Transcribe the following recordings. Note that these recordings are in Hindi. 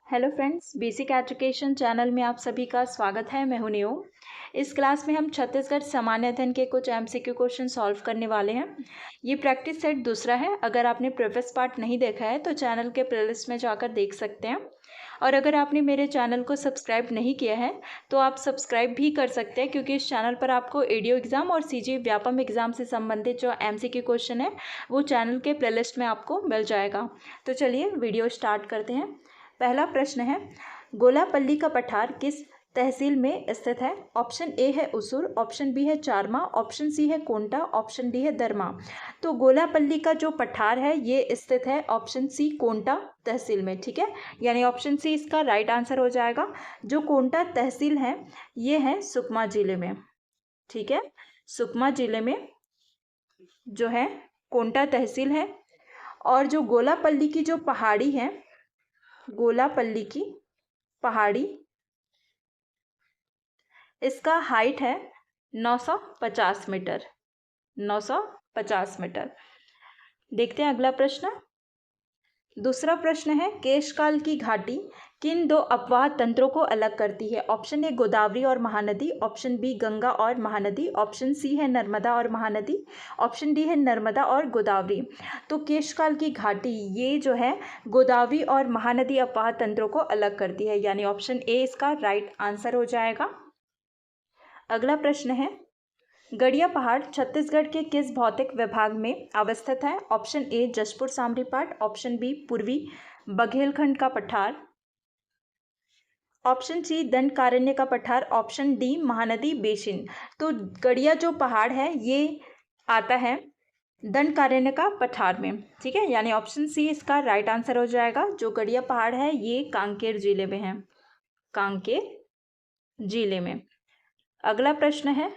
Hello friends, basic education channel में आप सभी का स्वागत है। मैं हूं न्यू। इस क्लास में हम छत्तीसगढ़ सामान्य अध्ययन के कुछ एमसीक्यू क्वेश्चन सॉल्व करने वाले हैं। ये प्रैक्टिस सेट दूसरा है। अगर आपने प्रीवियस पार्ट नहीं देखा है तो चैनल के प्लेलिस्ट में जाकर देख सकते हैं। और अगर आपने मेरे चैनल को सब्सक्राइब नहीं किया है तो आप सब्सक्राइब भी कर सकते हैं, क्योंकि इस चैनल पर आपको एडीओ एग्ज़ाम और सीजी व्यापम एग्ज़ाम से संबंधित जो एमसीक्यू क्वेश्चन है वो चैनल के प्लेलिस्ट में आपको मिल जाएगा। तो चलिए वीडियो स्टार्ट करते हैं। पहला प्रश्न है, गोलापल्ली का पठार किस तहसील में स्थित है? ऑप्शन ए है उसूर, ऑप्शन बी है चारमा, ऑप्शन सी है कोंटा, ऑप्शन डी है दरमा। तो गोलापल्ली का जो पठार है ये स्थित है ऑप्शन सी कोंटा तहसील में। ठीक है, यानी ऑप्शन सी इसका राइट आंसर हो जाएगा। जो कोंटा तहसील है ये है सुकमा जिले में। ठीक है, सुकमा जिले में जो है कोंटा तहसील है। और जो गोलापल्ली की जो पहाड़ी है, गोलापल्ली की पहाड़ी, इसका हाइट है 950 मीटर। 950 मीटर। देखते हैं अगला प्रश्न। दूसरा प्रश्न है, केशकाल की घाटी किन दो अपवाह तंत्रों को अलग करती है? ऑप्शन ए गोदावरी और महानदी, ऑप्शन बी गंगा और महानदी, ऑप्शन सी है नर्मदा और महानदी, ऑप्शन डी है नर्मदा और गोदावरी। तो केशकाल की घाटी ये जो है गोदावरी और महानदी अपवाह तंत्रों को अलग करती है, यानी ऑप्शन ए इसका राइट आंसर हो जाएगा। अगला प्रश्न है, गड़िया पहाड़ छत्तीसगढ़ के किस भौतिक विभाग में अवस्थित है? ऑप्शन ए जशपुर सामरी पाट, ऑप्शन बी पूर्वी बघेलखंड का पठार, ऑप्शन सी दंडकारण्य का पठार, ऑप्शन डी महानदी बेसिन। तो गड़िया जो पहाड़ है ये आता है दंडकारण्य का पठार में। ठीक है, यानी ऑप्शन सी इसका राइट आंसर हो जाएगा। जो गड़िया पहाड़ है ये कांकेर जिले में है, कांकेर जिले में। अगला प्रश्न है,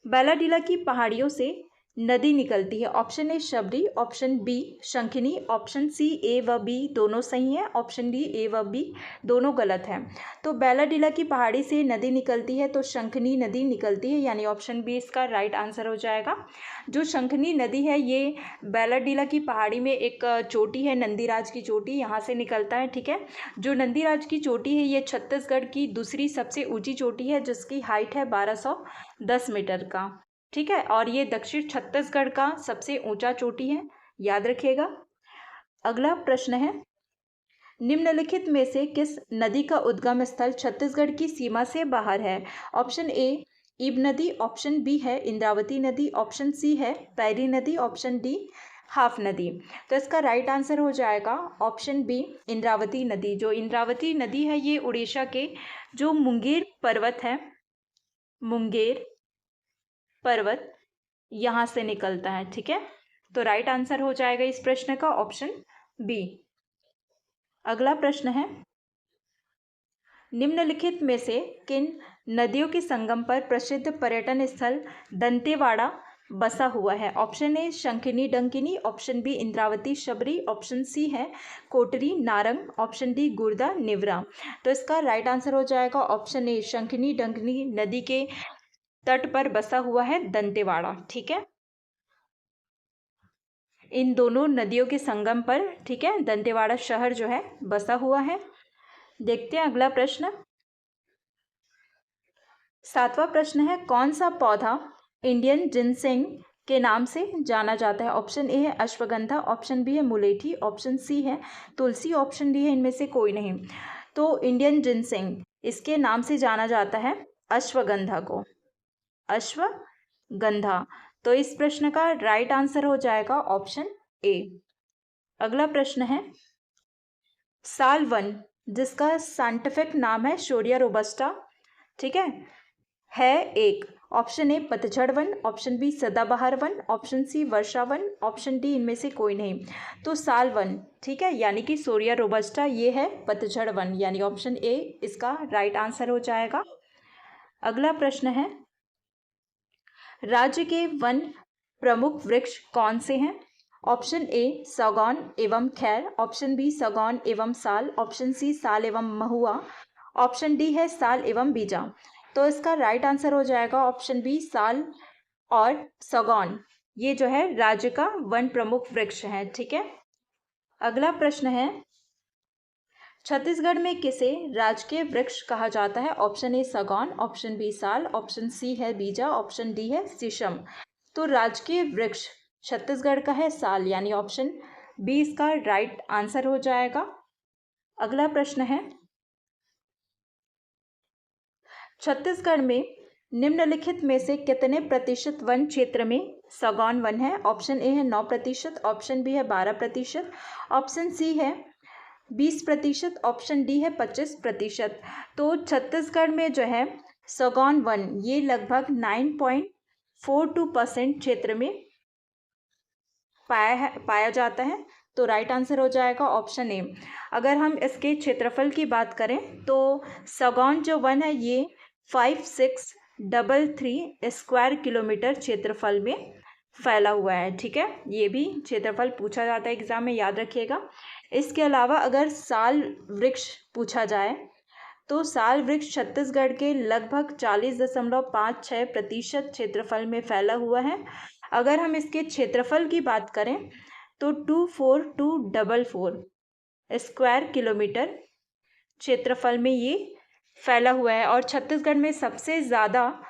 बैलाडीला की पहाड़ियों से नदी निकलती है। Option A Shabari, option B Shankhini, option C A व बी दोनों सही है, ऑप्शन डी ए व बी दोनों गलत है। तो बैलाडीला की पहाड़ी से नदी निकलती है तो शंखिनी नदी निकलती है, यानी ऑप्शन बी इसका राइट आंसर हो जाएगा। जो शंखिनी नदी है ये बैलाडीला की पहाड़ी में एक चोटी है, नंदीराज की चोटी, यहाँ से निकलता है। ठीक है, जो नंदीराज की चोटी है ये छत्तीसगढ़ की दूसरी सबसे ऊंची चोटी है, जिसकी हाइट है 1210 मीटर का। ठीक है, और ये दक्षिण छत्तीसगढ़ का सबसे ऊंचा चोटी है, याद रखिएगा। अगला प्रश्न है, निम्नलिखित में से किस नदी का उद्गम स्थल छत्तीसगढ़ की सीमा से बाहर है? ऑप्शन ए ईब नदी, ऑप्शन बी है इंद्रावती नदी, ऑप्शन सी है पैरी नदी, ऑप्शन डी हाफ नदी। तो इसका राइट आंसर हो जाएगा ऑप्शन बी इंद्रावती नदी। जो इंद्रावती नदी है ये उड़ीसा के जो मुंगेर पर्वत है, मुंगेर पर्वत यहाँ से निकलता है। ठीक है, तो राइट आंसर हो जाएगा इस प्रश्न का ऑप्शन बी। अगला प्रश्न है, निम्नलिखित में से किन नदियों के संगम पर प्रसिद्ध पर्यटन स्थल दंतेवाड़ा बसा हुआ है? Option A Shankhini Dankini, option B Indravati Shabari, option C है कोटरी नारंग, ऑप्शन डी गुर्दा निवरा। तो इसका राइट आंसर हो जाएगा ऑप्शन ए शंखिनी डंकिनी नदी के तट पर बसा हुआ है दंतेवाड़ा। ठीक है, इन दोनों नदियों के संगम पर, ठीक है, दंतेवाड़ा शहर जो है बसा हुआ है। देखते हैं अगला प्रश्न। सातवां प्रश्न है, कौन सा पौधा इंडियन जिनसेंग के नाम से जाना जाता है? ऑप्शन ए है अश्वगंधा, ऑप्शन बी है मुलेठी, ऑप्शन सी है तुलसी, ऑप्शन डी है इनमें से कोई नहीं। तो इंडियन जिनसेंग इसके नाम से जाना जाता है अश्वगंधा को, अश्वगंधा। तो इस प्रश्न का राइट आंसर हो जाएगा ऑप्शन ए। अगला प्रश्न है, साल वन जिसका साइंटिफिक नाम है शोरिया रोबस्टा, ठीक है एक। ऑप्शन ए पतझड़ वन, ऑप्शन बी सदाबहार वन, ऑप्शन सी वर्षा वन, ऑप्शन डी इनमें से कोई नहीं। तो साल वन, ठीक है, यानी कि शोरिया रोबस्टा ये है पतझड़ वन, यानी ऑप्शन ए इसका राइट आंसर हो जाएगा। अगला प्रश्न है, राज्य के वन प्रमुख वृक्ष कौन से हैं? ऑप्शन ए सागौन एवं खैर, ऑप्शन बी सागौन एवं साल, ऑप्शन सी साल एवं महुआ, ऑप्शन डी है साल एवं बीजा। तो इसका राइट आंसर हो जाएगा ऑप्शन बी साल और सागौन, ये जो है राज्य का वन प्रमुख वृक्ष है। ठीक है, अगला प्रश्न है, छत्तीसगढ़ में किसे राजकीय वृक्ष कहा जाता है? ऑप्शन ए सागौन, ऑप्शन बी साल, ऑप्शन सी है बीजा, ऑप्शन डी है शीशम। तो राजकीय वृक्ष छत्तीसगढ़ का है साल, यानी ऑप्शन बी इसका राइट आंसर हो जाएगा। अगला प्रश्न है, छत्तीसगढ़ में निम्नलिखित में से कितने प्रतिशत वन क्षेत्र में सागौन वन है? ऑप्शन ए है 9%, ऑप्शन बी है 12%, ऑप्शन सी है 20%, ऑप्शन डी है 25%। तो छत्तीसगढ़ में जो है सागौन वन ये लगभग 9.42% क्षेत्र में पाया जाता है। तो राइट आंसर हो जाएगा ऑप्शन ए। अगर हम इसके क्षेत्रफल की बात करें तो सागौन जो वन है ये 5633 स्क्वायर किलोमीटर क्षेत्रफल में फैला हुआ है। ठीक है, ये भी क्षेत्रफल पूछा जाता है एग्जाम में, याद रखिएगा। इसके अलावा अगर साल वृक्ष पूछा जाए तो साल वृक्ष छत्तीसगढ़ के लगभग 40.56% क्षेत्रफल में फैला हुआ है। अगर हम इसके क्षेत्रफल की बात करें तो 24244 स्क्वायर किलोमीटर क्षेत्रफल में ये फैला हुआ है। और छत्तीसगढ़ में सबसे ज़्यादा,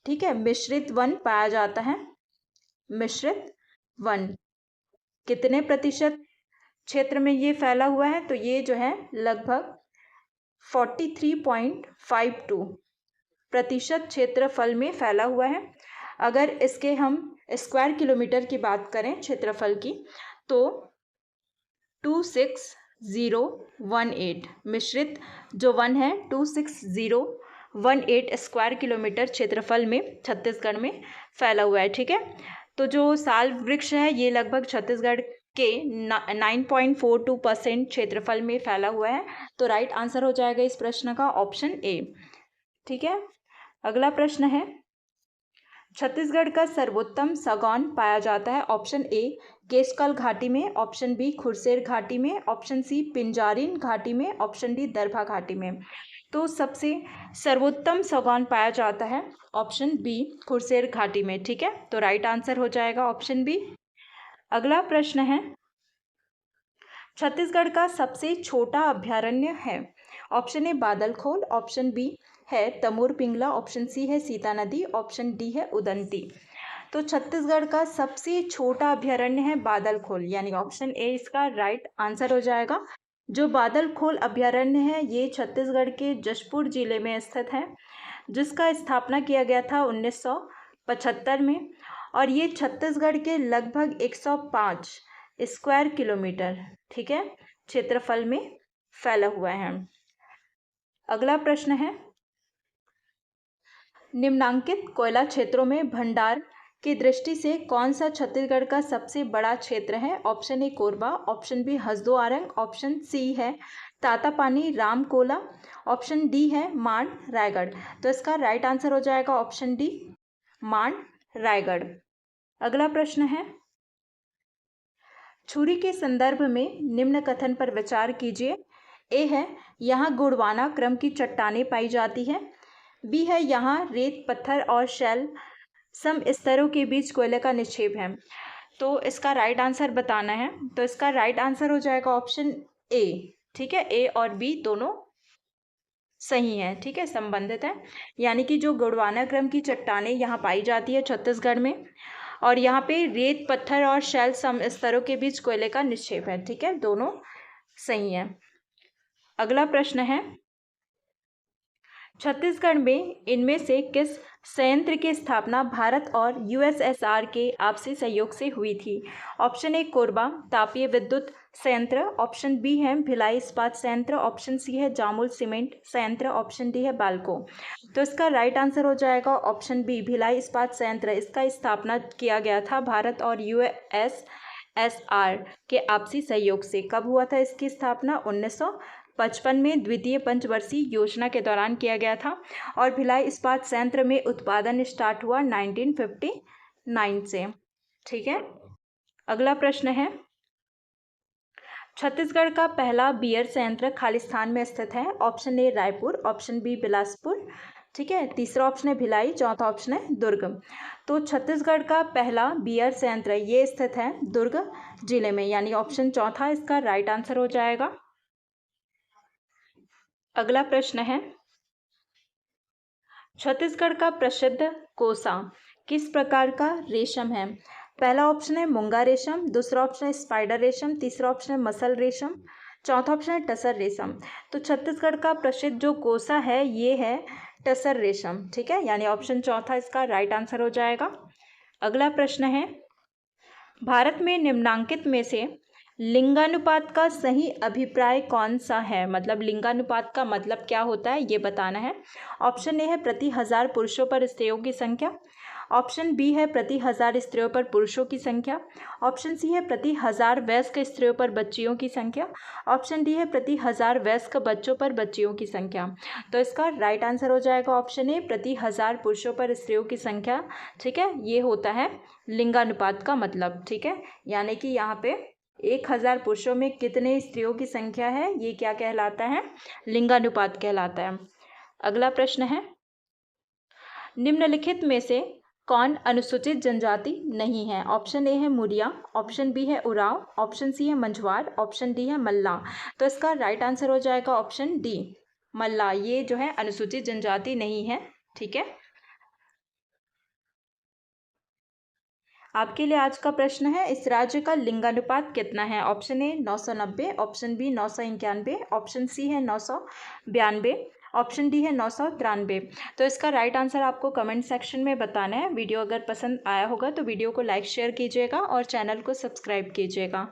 ठीक है, मिश्रित वन पाया जाता है। मिश्रित वन कितने प्रतिशत क्षेत्र में ये फैला हुआ है? तो ये जो है लगभग 43.52% क्षेत्रफल में फैला हुआ है। अगर इसके हम स्क्वायर किलोमीटर की बात करें क्षेत्रफल की तो 26018 मिश्रित जो वन है 26018 स्क्वायर किलोमीटर क्षेत्रफल में छत्तीसगढ़ में फैला हुआ है। ठीक है, तो जो साल वृक्ष है ये लगभग छत्तीसगढ़ के 9.42% क्षेत्रफल में फैला हुआ है। तो राइट आंसर हो जाएगा इस प्रश्न का ऑप्शन ए। ठीक है, अगला प्रश्न है, छत्तीसगढ़ का सर्वोत्तम सागौन पाया जाता है? ऑप्शन ए केशकाल घाटी में, ऑप्शन बी खुरसेर घाटी में, ऑप्शन सी पिंजारिन घाटी में, ऑप्शन डी दरभा घाटी में। तो सबसे सर्वोत्तम सागौन पाया जाता है ऑप्शन बी खुरसेर घाटी में। ठीक है, तो राइट आंसर हो जाएगा ऑप्शन बी। अगला प्रश्न है, छत्तीसगढ़ का सबसे छोटा अभयारण्य है? Option A Badalkhol, option B है तमोर पिंगला, ऑप्शन सी है सीता नदी, ऑप्शन डी है उदंती। तो छत्तीसगढ़ का सबसे छोटा अभयारण्य है बादलखोल, यानी ऑप्शन ए इसका राइट आंसर हो जाएगा। जो बादलखोल अभयारण्य है ये छत्तीसगढ़ के जशपुर जिले में स्थित है, जिसका स्थापना किया गया था 1975 में। और ये छत्तीसगढ़ के लगभग 105 स्क्वायर किलोमीटर, ठीक है, क्षेत्रफल में फैला हुआ है। अगला प्रश्न है, निम्नांकित कोयला क्षेत्रों में भंडार की दृष्टि से कौन सा छत्तीसगढ़ का सबसे बड़ा क्षेत्र है? ऑप्शन ए Korba, option B हसदो-आरंग, option C है तातापानी रामकोला, ऑप्शन डी है मांड रायगढ़। तो इसका राइट आंसर हो जाएगा ऑप्शन डी मांड रायगढ़। अगला प्रश्न है, छुरी के संदर्भ में निम्न कथन पर विचार कीजिए। ए है यहाँ गोंडवाना क्रम की चट्टानें पाई जाती है, बी है यहाँ रेत पत्थर और शैल सम स्तरों के बीच कोयले का निक्षेप है। तो इसका राइट आंसर बताना है, तो इसका राइट आंसर हो जाएगा ऑप्शन ए। ठीक है, ए और बी दोनों सही है, ठीक है, संबंधित है। यानी कि जो गोंडवाना क्रम की चट्टानें यहाँ पाई जाती है छत्तीसगढ़ में, और यहाँ पे रेत पत्थर और शैल सम स्तरों के बीच कोयले का निक्षेप है। ठीक है, दोनों सही है। अगला प्रश्न है, छत्तीसगढ़ में इनमें से किस संयंत्र की स्थापना भारत और यूएसएसआर के आपसी सहयोग से हुई थी? ऑप्शन ए कोरबा तापीय विद्युत संयंत्र, ऑप्शन बी है भिलाई इस्पात संयंत्र, ऑप्शन सी है जामुल सीमेंट संयंत्र, ऑप्शन डी है बाल्को। तो इसका राइट आंसर हो जाएगा ऑप्शन बी भिलाई इस्पात संयंत्र। इसका स्थापना किया गया था भारत और यूएसएसआर के आपसी सहयोग से। कब हुआ था इसकी स्थापना? 1955 में द्वितीय पंचवर्षीय योजना के दौरान किया गया था। और भिलाई इस्पात संयंत्र में उत्पादन स्टार्ट हुआ 1959 से। ठीक है, अगला प्रश्न है, छत्तीसगढ़ का पहला बियर संयंत्र खालिस्तान में स्थित है? Option A Raipur, option B Bilaspur, ठीक है, तीसरा ऑप्शन है भिलाई, चौथा ऑप्शन है दुर्ग। तो छत्तीसगढ़ का पहला बियर संयंत्र ये स्थित है दुर्ग जिले में, यानी ऑप्शन चौथा इसका राइट आंसर हो जाएगा। अगला प्रश्न है, छत्तीसगढ़ का प्रसिद्ध कोसा किस प्रकार का रेशम है? पहला ऑप्शन है मूंगा रेशम, दूसरा ऑप्शन है स्पाइडर रेशम, तीसरा ऑप्शन है मसल रेशम, चौथा ऑप्शन है टसर रेशम। तो छत्तीसगढ़ का प्रसिद्ध जो कोसा है ये है टसर रेशम, ठीक है, यानी ऑप्शन चौथा इसका राइट आंसर हो जाएगा। अगला प्रश्न है, भारत में निम्नांकित में से लिंगानुपात का सही अभिप्राय कौन सा है? मतलब लिंगानुपात का मतलब क्या होता है ये बताना है। ऑप्शन ए है प्रति हजार पुरुषों पर स्त्रियों की संख्या, ऑप्शन बी है प्रति हजार स्त्रियों पर पुरुषों की संख्या, ऑप्शन सी है प्रति हजार वयस्क स्त्रियों पर बच्चियों की संख्या, ऑप्शन डी है प्रति हजार वयस्क बच्चों पर बच्चियों की संख्या। तो इसका राइट आंसर हो जाएगा ऑप्शन ए प्रति हजार पुरुषों पर स्त्रियों की संख्या, ठीक है, ये होता है लिंगानुपात का मतलब, ठीक है, यानी कि यहाँ पे 1000 पुरुषों में कितने स्त्रियों की संख्या है ये क्या कहलाता है? लिंगानुपात कहलाता है। अगला प्रश्न है, निम्नलिखित में से कौन अनुसूचित जनजाति नहीं है? ऑप्शन ए है मुरिया, ऑप्शन बी है उराव, ऑप्शन सी है मंझवार, ऑप्शन डी है मल्ला। तो इसका राइट आंसर हो जाएगा ऑप्शन डी मल्ला, ये जो है अनुसूचित जनजाति नहीं है, ठीक है। आपके लिए आज का प्रश्न है, इस राज्य का लिंगानुपात कितना है? Option A 990, option B 991, option C है 992, ऑप्शन डी है 993। तो इसका राइट आंसर आपको कमेंट सेक्शन में बताना है। वीडियो अगर पसंद आया होगा तो वीडियो को लाइक शेयर कीजिएगा और चैनल को सब्सक्राइब कीजिएगा।